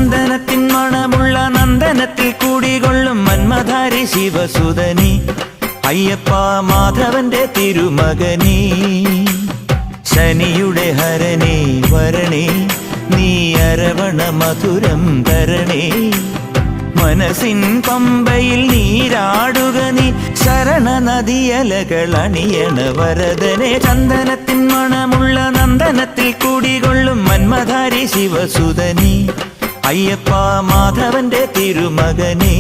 ചന്ദനത്തിൻ മണമുള്ള നന്ദനത്തിൽ കൂടികൊള്ളും മന്മധാരി ശിവസുതനി അയ്യപ്പ മാധവന്റെ തിരുമകനീ ശനിയുടെ ഹരണേ വരണേ നീ അരവണ മധുരം തരണേ മനസ്സിൻ പമ്പയിൽ നീരാടുക നീ ശരണ നദിയലകൾ അണിയണ വരദനെ ചന്ദനത്തിൻ മണമുള്ള നന്ദനത്തിൽ കൂടികൊള്ളും മന്മധാരി ശിവസുതനി അയ്യപ്പ മാധവന്റെ തിരുമകനേ